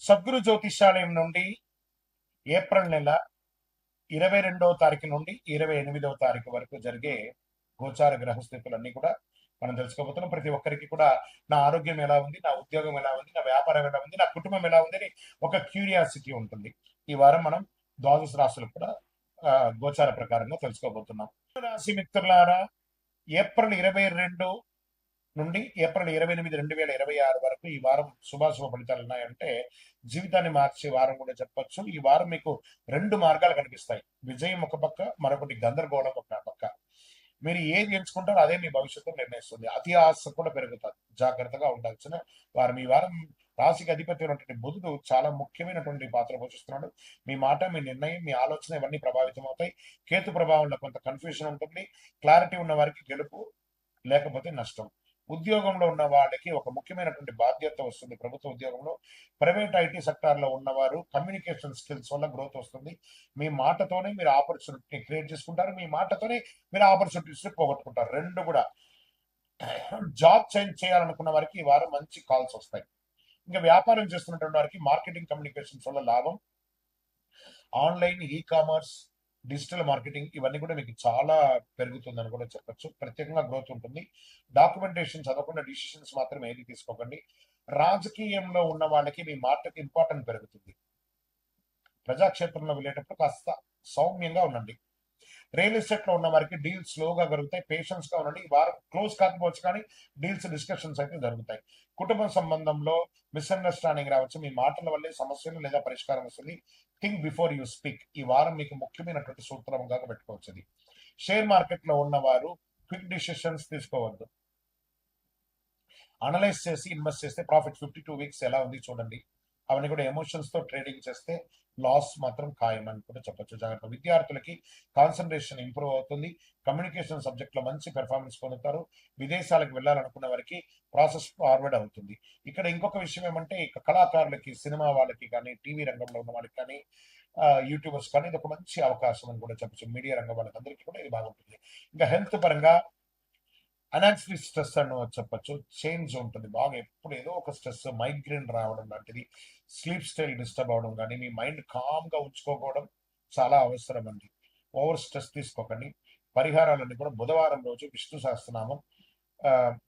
సద్గురు జ్యోతిష్యాలయం నుండి ఏప్రిల్ నెల 22వ తారీఖు నుండి 28వ తారీఖు వరకు జరిగే గోచార గ్రహస్థితులన్నీ కూడా మనం తెలుసుకోబోతున్నాం. ప్రతి ఒక్కరికి కూడా నా ఆరోగ్యం ఎలా ఉంది, నా ఉద్యోగం ఎలా ఉంది, నా వ్యాపారం ఎలా ఉంది, నా కుటుంబం ఎలా ఉంది అని ఒక క్యూరియాసిటీ ఉంటుంది. ఈ వారం మనం ద్వాదశ రాశులు కూడా గోచార ప్రకారంగా తెలుసుకోబోతున్నాం. రాశి మిత్రులారా, ఏప్రిల్ 22 నుండి ఏప్రిల్ 28, 2026 వరకు ఈ వారం శుభాశుభ ఫలితాలు ఉన్నాయంటే జీవితాన్ని మార్చే వారం కూడా చెప్పొచ్చు. ఈ వారం మీకు రెండు మార్గాలు కనిపిస్తాయి. విజయం ఒక పక్క, మరొకటి గందరగోళం ఒక పక్క. మీరు ఏది ఎంచుకుంటారో అదే మీ భవిష్యత్తు నిర్ణయిస్తుంది. అతి ఆశ కూడా పెరుగుతుంది. జాగ్రత్తగా ఉండాల్సిన వారం. ఈ వారం రాశికి అధిపతి ఉన్నటువంటి బుధుడు చాలా ముఖ్యమైనటువంటి పాత్ర పోషిస్తున్నాడు. మీ మాట, మీ నిర్ణయం, మీ ఆలోచన ఇవన్నీ ప్రభావితం అవుతాయి. కేతు ప్రభావంలో కొంత కన్ఫ్యూజన్ ఉంటుంది. క్లారిటీ ఉన్న వారికి గెలుపు, లేకపోతే నష్టం. ఉద్యోగంలో ఉన్న వాళ్ళకి ఒక ముఖ్యమైనటువంటి బాధ్యత వస్తుంది. ప్రభుత్వ ఉద్యోగంలో, ప్రైవేట్ ఐటీ సెక్టార్లో ఉన్నవారు కమ్యూనికేషన్ స్కిల్స్ వల్ల గ్రోత్ వస్తుంది. మీ మాటతోనే మీరు ఆపర్చునిటీ క్రియేట్ చేసుకుంటారు. మీ మాటతోనే మీరు ఆపర్చునిటీస్ పోగొట్టుకుంటారు. రెండు కూడా. జాబ్ చేంజ్ చేయాలనుకున్న వారికి ఈ వారం మంచి కాల్స్ వస్తాయి. ఇంకా వ్యాపారం చేస్తున్నటువంటి వారికి మార్కెటింగ్ కమ్యూనికేషన్స్ వల్ల లాభం. Online, e commerce, digital marketing ఇవన్నీ కూడా మీకు చాలా పెరుగుతుందని కూడా చెప్పొచ్చు. ప్రత్యేకంగా గ్రోత్ ఉంటుంది. డాక్యుమెంటేషన్ చదవకుండా డిసిషన్స్ మాత్రం ఏది తీసుకోకండి. రాజకీయంలో ఉన్న వాళ్ళకి మీ మాటకి ఇంపార్టెంట్ పెరుగుతుంది. ప్రజాక్షేత్రంలో వెళ్ళేటప్పుడు కాస్త సౌమ్యంగా ఉండండి. రియల్ ఎస్టేట్ లో ఉన్న వారికి డీల్స్ స్లోగా జరుగుతాయి. పేషెన్స్ గా ఉండండి. వారు క్లోజ్ కాకపోవచ్చు కానీ డీల్స్ డిస్కషన్స్ అయితే జరుగుతాయి. కుటుంబ సంబంధంలో మిస్అండర్స్టాండింగ్ రావచ్చు. మీ మాటల వల్లే సమస్యలు లేదా పరిష్కారం వస్తుంది. Think before you speak. ఈ వారం మీకు ముఖ్యమైనటువంటి సూత్రంగా పెట్టుకోవచ్చు. షేర్ మార్కెట్ లో ఉన్నవారు క్విక్ డిసిషన్స్ తీసుకోవద్దు. అనలైజ్ చేసి ఇన్వెస్ట్ చేస్తే ప్రాఫిట్ 52 వీక్స్ ఎలా ఉంది చూడండి. అవన్నీ కూడా ఎమోషన్స్ తో ట్రేడింగ్ చేస్తే లాస్ మాత్రం ఖాయం అని కూడా చెప్పొచ్చు. జాగ్రత్త. విద్యార్థులకి కాన్సన్ట్రేషన్ ఇంప్రూవ్ అవుతుంది. కమ్యూనికేషన్ సబ్జెక్ట్ లో మంచి పెర్ఫార్మెన్స్ పొందుతారు. విదేశాలకు వెళ్ళాలనుకున్న వారికి ప్రాసెస్ ఫార్వర్డ్ అవుతుంది. ఇక్కడ ఇంకొక విషయం ఏమంటే, కళాకారులకి, సినిమా వాళ్ళకి కానీ, టీవీ రంగంలో ఉన్న వాళ్ళకి కానీ, యూట్యూబర్స్ కానీ ఇది ఒక మంచి అవకాశం అని కూడా చెప్పచ్చు. మీడియా రంగం వాళ్ళకి అందరికీ కూడా ఇది బాగుంటుంది. ఇంకా హెల్త్ పరంగా అనాక్సిటీ స్ట్రెస్ అని చెప్పచ్చు. చేంజ్ ఉంటుంది బాగా. ఎప్పుడు ఏదో ఒక స్ట్రెస్, మైగ్రేన్ రావడం లాంటిది, స్లీప్ స్టైల్ డిస్టర్బ్ అవడం కానీ, మీ మైండ్ కామ్ గా ఉంచుకోకపోవడం చాలా అవసరం అండి. ఓవర్ స్ట్రెస్ తీసుకోకండి. పరిహారాలన్నీ కూడా బుధవారం రోజు విష్ణు సహస్రనామం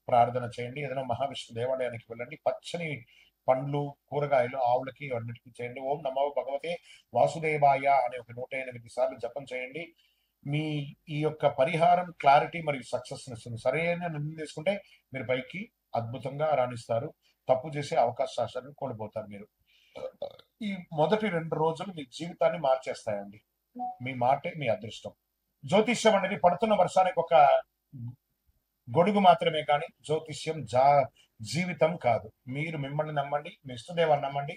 ప్రార్థన చేయండి. ఏదైనా మహావిష్ణు దేవాలయానికి వెళ్ళండి. పచ్చని పండ్లు, కూరగాయలు ఆవులకి అన్నిటికీ చేయండి. ఓం నమో భగవతే వాసుదేవాయ అనే ఒక 108 సార్లు జపం చేయండి. మీ ఈ యొక్క పరిహారం క్లారిటీ మరియు సక్సెస్ ఇస్తుంది. సరైన నిర్ణయం తీసుకుంటే మీరు పైకి అద్భుతంగా రాణిస్తారు. తప్పు చేసే అవకాశాలను కోల్పోతారు. మీరు ఈ మొదటి 2 రోజులు మీ జీవితాన్ని మార్చేస్తాయండి. మీ మాటే మీ అదృష్టం. జ్యోతిష్యం అనేది పడుతున్న వర్షానికి ఒక గొడుగు మాత్రమే కానీ జ్యోతిష్యం జీవితం కాదు. మీరు మిమ్మల్ని నమ్మండి, మీ ఇష్టదేవాన్ని నమ్మండి,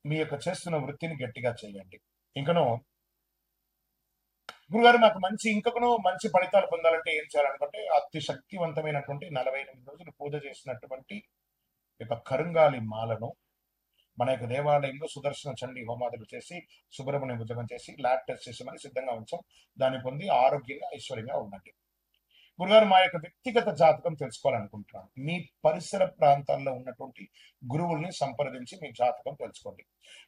మీ యొక్క చేస్తున్న వృత్తిని గట్టిగా చేయండి. ఇంకనూ గురుగారు నాకు ఇంకొకను మంచి ఫలితాలు పొందాలంటే ఏం చేయాలనుకుంటే, అతి శక్తివంతమైనటువంటి 48 రోజులు పూజ చేసినటువంటి యొక్క కరుంగాలి మాలను మన యొక్క దేవాలయంలో సుదర్శన చండీ హోమాదులు చేసి, సుబ్రహ్మణ్య భుజగం చేసి, ల్యాబ్ టెస్ట్ చేసి మరి సిద్ధంగా ఉంచాం. దాన్ని పొంది ఆరోగ్యంగా, ఐశ్వర్యంగా ఉండండి. గురుగారు, మా యొక్క వ్యక్తిగత జాతకం తెలుసుకోవాలనుకుంటున్నాను. మీ పరిసర ప్రాంతాల్లో ఉన్నటువంటి గురువుల్ని సంప్రదించి మీ జాతకం తెలుసుకోండి.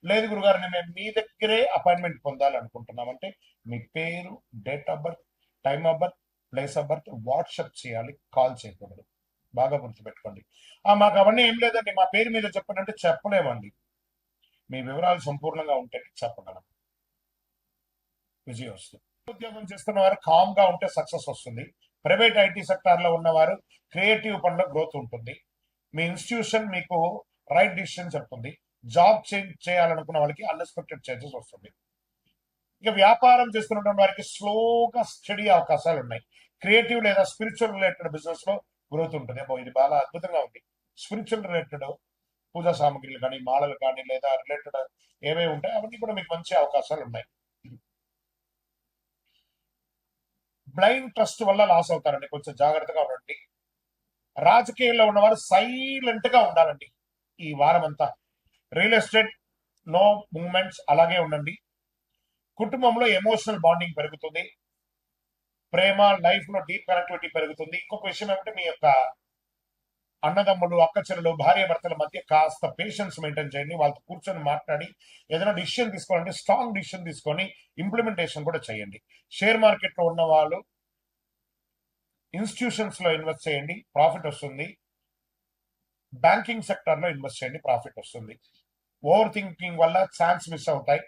లేదు గురుగారు, మేము మీ దగ్గరే అపాయింట్మెంట్ పొందాలనుకుంటున్నామంటే మీ పేరు, date of birth, time of birth, place of birth WhatsApp చేయాలి, కాల్ చేయకూడదు. బాగా గుర్తుపెట్టుకోండి. మాకు అవన్నీ ఏం లేదండి, మా పేరు మీద చెప్పండి అంటే చెప్పలేమండి. మీ వివరాలు సంపూర్ణంగా ఉంటే చెప్పగలం. విజయం వస్తుంది. ఉద్యోగం చేస్తున్న వారు కామ్ గా ఉంటే సక్సెస్ వస్తుంది. ప్రైవేట్ ఐటీ సెక్టార్ లో ఉన్నవారు క్రియేటివ్ పనిలో గ్రోత్ ఉంటుంది. మీ ఇన్స్టిట్యూషన్ మీకు రైట్ డిసిషన్ చెప్తుంది. జాబ్ చేంజ్ చేయాలనుకున్న వాళ్ళకి అన్ఎక్స్పెక్టెడ్ చేంజెస్ వస్తుంది. ఇక వ్యాపారం చేస్తున్నటువంటి వారికి స్లోగా స్టడీ అవకాశాలు ఉన్నాయి. క్రియేటివ్ లేదా స్పిరిచువల్ రిలేటెడ్ బిజినెస్ లో గ్రోత్ ఉంటుంది. ఇది బాగా అద్భుతంగా ఉంది. స్పిరిచువల్ రిలేటెడ్ పూజా సామాగ్రిలు కానీ, మాలలు కానీ, లేదా రిలేటెడ్ ఏవేవి ఉంటాయి అవన్నీ కూడా మీకు మంచి అవకాశాలు ఉన్నాయి. బ్లైండ్ ట్రస్ట్ వల్ల లాస్ అవుతారండి. కొంచెం జాగ్రత్తగా ఉండండి. రాజకీయాల్లో ఉన్నవారు సైలెంట్ గా ఉండాలండి ఈ వారం అంతా. రియల్ ఎస్టేట్ నో మూవ్మెంట్స్, అలాగే ఉండండి. కుటుంబంలో ఎమోషనల్ బాండింగ్ పెరుగుతుంది. ప్రేమ, లైఫ్ లో డీప్ కనెక్టివిటీ పెరుగుతుంది. ఇంకొక విషయం ఏమంటే, మీ యొక్క అన్నదమ్ములు, అక్కచెల్లెలు, భార్య భర్తల మధ్య కాస్త పేషెన్స్ మెయింటైన్ చేయండి. వాళ్ళతో కూర్చొని మాట్లాడి ఏదైనా డిసిషన్ తీసుకోవాలంటే స్ట్రాంగ్ డిసిషన్ తీసుకొని ఇంప్లిమెంటేషన్ కూడా చేయండి. షేర్ మార్కెట్లో ఉన్న వాళ్ళు ఇన్స్టిట్యూషన్స్ లో ఇన్వెస్ట్ చేయండి, ప్రాఫిట్ వస్తుంది. బ్యాంకింగ్ సెక్టర్ లో ఇన్వెస్ట్ చేయండి, ప్రాఫిట్ వస్తుంది. ఓవర్ థింకింగ్ వల్ల ఛాన్స్ మిస్ అవుతాయి.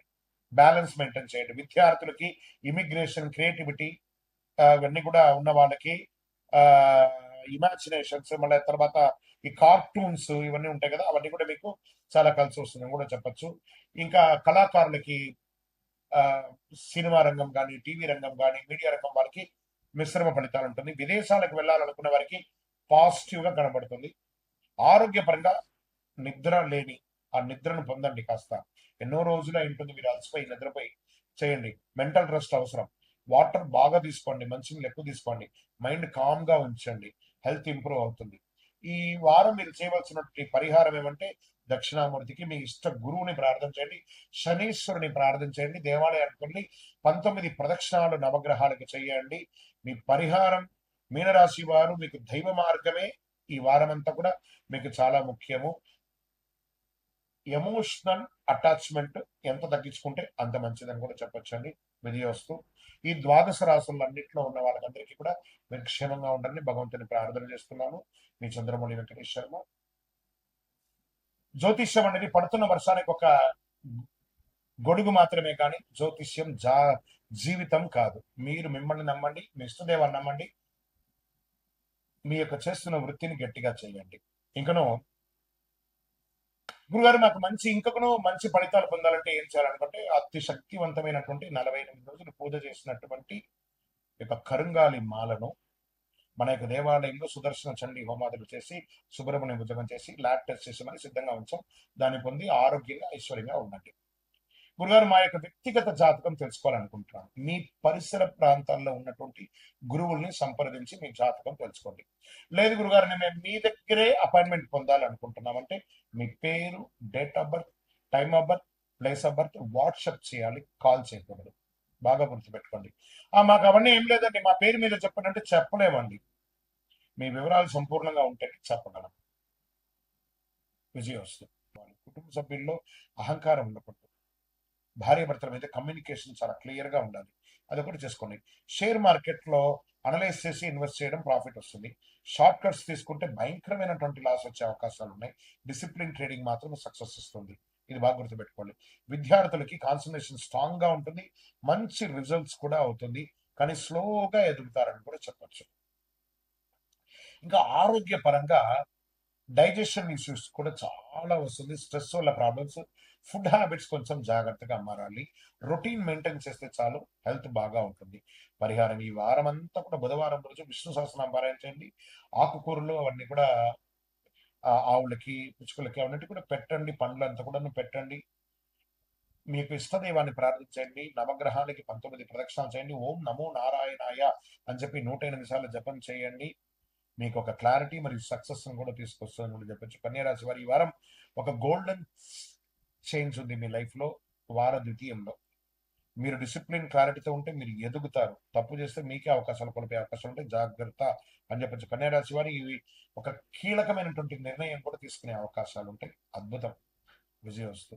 బ్యాలెన్స్ మెయింటైన్ చేయండి. విద్యార్థులకి ఇమిగ్రేషన్, క్రియేటివిటీ ఇవన్నీ కూడా ఉన్న వాళ్ళకి ఇమాజినేషన్స్, మళ్ళీ తర్వాత ఈ కార్టూన్స్ ఇవన్నీ ఉంటాయి కదా, అవన్నీ కూడా మీకు చాలా కలిసి వస్తుందని కూడా చెప్పచ్చు. ఇంకా కళాకారులకి సినిమా రంగం కానీ, టీవీ రంగం కానీ, మీడియా రంగం వారికి మిశ్రమ ఫలితాలు ఉంటుంది. విదేశాలకు వెళ్ళాలనుకున్న వారికి పాజిటివ్ గా కనబడుతుంది. ఆరోగ్యపరంగా నిద్ర లేని ఆ నిద్రను పొందండి. కాస్త ఎన్నో రోజులు అయి ఉంటుంది, మీరు అలసిపోయి నిద్రపోయి చేయండి. మెంటల్ రెస్ట్ అవసరం. వాటర్ బాగా తీసుకోండి, మంచినీళ్ళు ఎక్కువ తీసుకోండి, మైండ్ కామ్ గా ఉంచండి, హెల్త్ ఇంప్రూవ్ అవుతుంది. ఈ వారం మీరు చేయవలసినటువంటి పరిహారం ఏమంటే దక్షిణామూర్తికి మీ ఇష్ట గురువుని ప్రార్థన చేయండి, శనీశ్వరుని ప్రార్థన చేయండి, దేవాలయానికి వెళ్ళి 19 ప్రదక్షిణాలు నవగ్రహాలకు చేయండి. మీ పరిహారం మీనరాశి వారు, మీకు దైవ మార్గమే ఈ వారం అంతా కూడా మీకు చాలా ముఖ్యము. ఎమోషనల్ అటాచ్మెంట్ ఎంత తగ్గించుకుంటే అంత మంచిదని కూడా చెప్పొచ్చండి. విధివస్తు ఈ ద్వాదశ రాసులన్నింటిలో ఉన్న వాళ్ళందరికీ కూడా మీరు క్షేమంగా ఉండాలని భగవంతుని ప్రార్థన చేస్తున్నాను. మీ చంద్రమౌళి వెంకటేష్ శర్మ. జ్యోతిష్యం అనేది పడుతున్న వర్షానికి ఒక గొడుగు మాత్రమే కానీ జ్యోతిష్యం జీవితం కాదు. మీరు మిమ్మల్ని నమ్మండి, మీ ఇష్టదేవాన్ని నమ్మండి, మీ యొక్క చేస్తున్న వృత్తిని గట్టిగా చేయండి. ఇంకనూ గురుగారు నాకు ఇంకనూ మంచి ఫలితాలు పొందాలంటే ఏం చేయాలనుకుంటే అతి శక్తివంతమైనటువంటి 48 రోజులు పూజ చేసినటువంటి యొక్క కరుంగాలి మాలను మన యొక్క దేవాలయంలో సుదర్శన చండీ హోమాదులు చేసి, సుబ్రహ్మణ్య ఉద్యోగం చేసి, ల్యాబ్ టెస్ట్ చేసి మరి సిద్ధంగా ఉంచాం. దాన్ని పొంది ఆరోగ్యంగా ఐశ్వర్యంగా ఉండండి. గురుగారు మా యొక్క వ్యక్తిగత జాతకం తెలుసుకోవాలనుకుంటున్నాను. మీ పరిసర ప్రాంతాల్లో ఉన్నటువంటి గురువుల్ని సంప్రదించి మీ జాతకం తెలుసుకోండి. లేదు గురుగారు మేము మీ దగ్గరే అపాయింట్మెంట్ పొందాలనుకుంటున్నామంటే మీ పేరు, date of birth, time of birth, place of birth WhatsApp చేయాలి, కాల్ చేయకూడదు. బాగా గుర్తుపెట్టుకోండి. మాకు అవన్నీ ఏం లేదండి, మా పేరు మీద చెప్పండి అంటే చెప్పలేమండి. మీ వివరాలు సంపూర్ణంగా ఉంటే చెప్పగలం. విజయవస్తు. కుటుంబ సభ్యుల్లో అహంకారం ఉండకూడదు. భార్య భర్తల మీద కమ్యూనికేషన్ చాలా క్లియర్ గా ఉండాలి. అదొకటి చేసుకోండి. షేర్ మార్కెట్ లో అనలైజ్ చేసి ఇన్వెస్ట్ చేయడం, ప్రాఫిట్ వస్తుంది. షార్ట్ కట్స్ తీసుకుంటే భయంకరమైనటువంటి లాస్ వచ్చే అవకాశాలు ఉన్నాయి. డిసిప్లిన్ ట్రేడింగ్ మాత్రం సక్సెస్ ఇస్తుంది. ఇది బాగా గుర్తుపెట్టుకోండి. విద్యార్థులకి కాన్సన్ట్రేషన్ స్ట్రాంగ్ గా ఉంటుంది, మంచి రిజల్ట్స్ కూడా అవుతుంది, కానీ స్లోగా ఎదుగుతారని కూడా చెప్పచ్చు. ఇంకా ఆరోగ్య పరంగా డైజెషన్ ఇష్యూస్ కూడా చాలా వస్తుంది. స్ట్రెస్ వల్ల ప్రాబ్లమ్స్. ఫుడ్ హ్యాబిట్స్ కొంచెం జాగ్రత్తగా మారాలి. రొటీన్ మెయింటైన్ చేస్తే చాలు, హెల్త్ బాగా ఉంటుంది. పరిహారం ఈ వారం అంతా కూడా బుధవారం రోజు విష్ణు సహస్రనామం పారాయణ చేయండి. ఆకుకూరలు అవన్నీ కూడా ఆవులకి, పిచ్చుకలకి అవన్నీ కూడా పెట్టండి. పండ్లు అంతా కూడా పెట్టండి. మీకు ఇష్టదైవాన్ని ప్రార్థించండి. నవగ్రహాలకి 19 ప్రదక్షిణాలు చేయండి. ఓం నమో నారాయణాయ అని చెప్పి 108 సార్లు జపం చేయండి. మీకు ఒక క్లారిటీ మరియు సక్సెస్ కూడా తీసుకొస్తుందని కూడా చెప్పచ్చు. కన్యారాశి వారి ఈ వారం ఒక గోల్డెన్ చేంజ్ ఉంది మీ లైఫ్ లో. వార ద్వితీయంలో మీరు డిసిప్లిన్, క్లారిటీతో ఉంటే మీరు ఎదుగుతారు. తప్పు చేస్తే మీకే అవకాశాలు కోల్పోయే అవకాశాలు ఉంటాయి, జాగ్రత్త అని చెప్పచ్చు. కన్యారాశి వారి ఇవి ఒక కీలకమైనటువంటి నిర్ణయం కూడా తీసుకునే అవకాశాలు ఉంటాయి. అద్భుతం. విజయవస్తు.